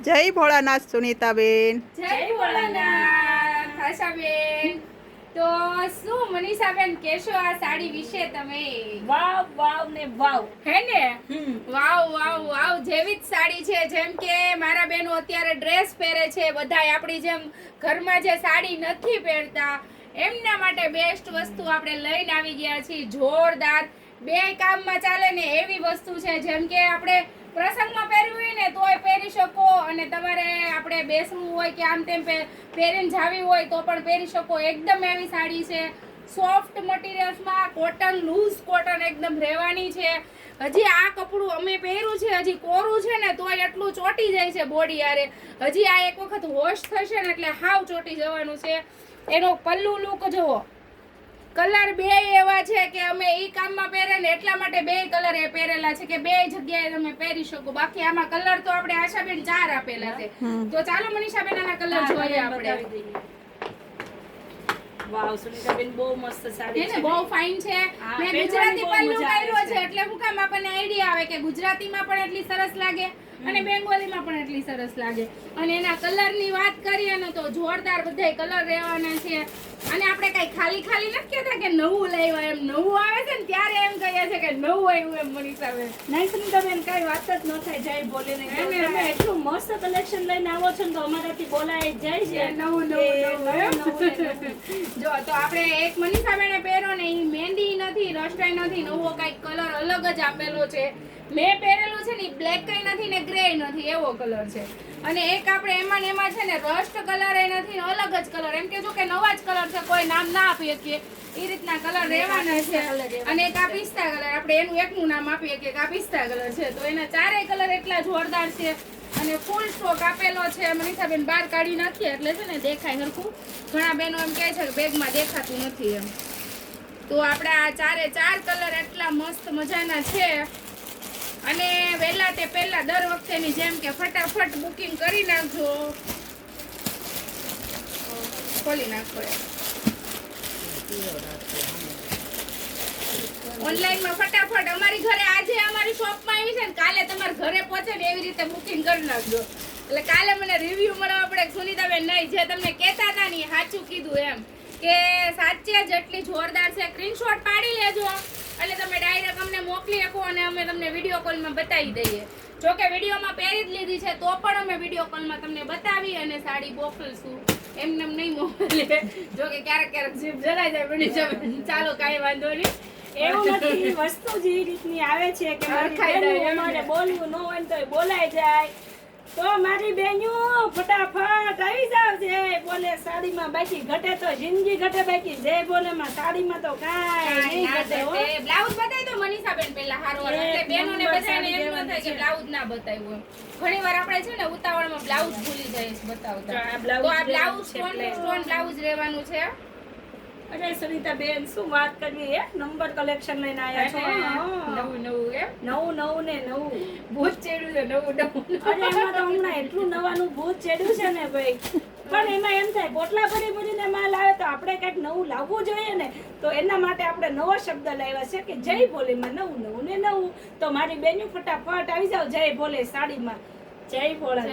જય ભોળાનાથ સુનીતાબેન. જય ભોળાનાથ આશાબેન. તો શું મનીષાબેન કહેશો આ સાડી વિશે તમે? વાવ વાવ ને વાવ હે ને? વાવ વાવ વાવ જેવી જ સાડી છે. જેમ કે મારા બહેનો અત્યારે ડ્રેસ પહેરે છે, બધાય આપણી જેમ ઘરમાં જે સાડી નથી પહેરતા એમના માટે બેસ્ટ વસ્તુ આપણે લઈને આવી ગયા છીએ. જોરદાર બે કામમાં ચાલે ને એવી વસ્તુ છે. જેમ કે આપણે પ્રસંગમાં પહેરવી હોય ને તોય પહેરી શકો, અને તમારે આપણે બેસવું હોય કે આમ તેમ પહેરીને જાવી હોય તો પણ પહેરી શકો. એકદમ એવી સાડી છે, સોફ્ટ મટીરિયલ્સમાં, કોટન, લૂઝ કોટન એકદમ રહેવાની છે. હજી આ કપડું અમે પહેર્યું છે, હજી કોરું છે ને તોય એટલું ચોટી જાય છે બોડી યારે. હજી આ એક વખત વોશ થશે ને એટલે હાવ ચોટી જવાનું છે. એનો પલ્લુ લુક જુઓ, કલર બે એવા છે કે અમે ઈ કામમાં પહેરે ને એટલા માટે બે કલર એ પહેરેલા છે કે બે જગ્યાએ તમે પહેરી શકો. બાકી આમાં કલર તો આપણે આશાબેન 4 આપેલા છે. તો ચાલો મનીષાબેન આના કલર જોઈએ આપણે. વાવ સુનીતાબેન બહુ મસ્ત સાડી છે, બહુ ફાઇન છે. મેં ગુજરાતી પલ્લુ કર્યો છે એટલે હું કામ આપણને આઈડિયા આવે કે ગુજરાતીમાં પણ એટલી સરસ લાગે અને બેંગોલીમાં પણ એટલી સરસ લાગે. અને એના કલરની વાત કરીએ ને તો જોરદાર બધાય કલર રહેવાના છે. અને આપણે કઈ ખાલી ખાલી નથી કહેતા કે નવું લાવ્યા, એમ નવું આવે છે ને ત્યારે એમ કહીએ છે કે નવું આવ્યું એમ. મનીષાબેન નહીં સુનીતાબેન કઈ વાત જ ન થાય. જય બોલે ને તમે એટલું મસ્ત કલેક્શન લઈને આવો છો ને તો અમારાથી બોલાય જાય છે નવું જો. તો આપણે એક મનીષાબેને પહેરો ને ઈ મહેંદી નથી, રસ્ટાઈ નથી, નવો કઈક કલર અલગ જ આપેલો છે. મેં પહેરેલું છે ને બ્લેક કઈ નથી ને ગ્રે નથી, એવો કલર છે. અને એક આપણે એમાં ને એમાં છે ને રસ્ટ કલર એ નથી ને અલગ જ કલર, એમ કે જો કે નવા જ કલર છે, કોઈ નામ ના આપીએ કે એ રીતના કલર રહેવાના છે. અને એક આ પિસ્તા કલર, આપણે એનું એકનું નામ આપીએ કે આ પિસ્તા કલર છે. તો એના ચારેય કલર એટલા જોરદાર છે અને ફૂલ સ્ટોક આપેલો છે. મનીષાબેન બહાર કાઢી નાખીએ એટલે છે ને દેખાય હરખું. ઘણા બહેનો એમ કહે છે કે બેગમાં દેખાતું નથી એમ. તો આપણા આ ચારે ચાર કલર એટલા મસ્ત મજાના છે. અને વહેલા તે પહેલા દર વખતેની જેમ કે ફટાફટ બુકિંગ કરી નાખજો. ખોલી નાખો ઓનલાઈનમાં ફટાફટ. અમારી ઘરે આજે અમારી શોપમાં આવી છે ને કાલે તમારા ઘરે પહોંચે ને એવી રીતે બુકિંગ કરી નાખજો. એટલે કાલે મને રિવ્યુ મળવા પડે સુનીતાબેન નહીં જે તમને કહેતા હતા ને સાચું કીધું એમ, કે સાચે જેટલી જોરદાર છે. સ્ક્રીનશોટ પાડી લેજો એટલે તમે ડાયરેક્ટ અમને મોકલી શકો અને અમે તમને વિડીયો કોલમાં બતાવી દઈએ. જો કે વિડીયોમાં પહેરી જ લીધી છે તો પણ અમે વિડીયો કોલમાં તમને બતાવી અને સાડી મોકલશું. એમને નહીં મોકલીએ. જો કે ક્યારેક ક્યારેક જીભ જલાઈ જાય બની જાય. ચાલો કાંઈ વાંધો નહીં. એવું નથી, વસ્તુ જ એ રીતની આવે છે કે અમારે બોલવું ન હોય તો બોલાય જાય. તો મારી બેન્યું ફટાફટ આવી જાવ છે બોલે સાડીમાં. બાકી ઘટે તો જિંદગી ઘટે, બાકી જે બોલે માં સાડીમાં તો કાંઈ નહીં ઘટે. બ્લાઉઝ બતાવી દો મનીષાબેન પહેલા હારો, એટલે બેનોને બધાને એમ ન થાય કે બ્લાઉઝ ના બતાવ્યું એમ. ઘણીવાર આપણે છે ને ઉતાવળમાં બ્લાઉઝ ભૂલી જઈએ છે બતાવતા. તો આ બ્લાઉઝ સ્ટોન બ્લાઉઝ રહેવાનું છે. અરે સુનીતાબેન શું વાત કરવી, એક નંબર કલેક્શન લઈને આવ્યા છો. નવું એમ નવું ને નવું ભૂત ચેડ્યું છે. નવું અરે એમાં તો હમણાં એટલું નવાનું ભૂત ચેડ્યું છે ને ભાઈ. પણ એમાં એમ થાય પોટલા ભરીને માલ આવે તો આપણે કંઈક નવું લાવવું જોઈએ ને. તો એના માટે આપણે નવો શબ્દ લાવ્યા છે કે જય ભોલેમાં નવું ને નવું. તો મારી બેન્યું ફટાફટ આવી જાવ જય ભોલે સાડીમાં. જય ભોળા.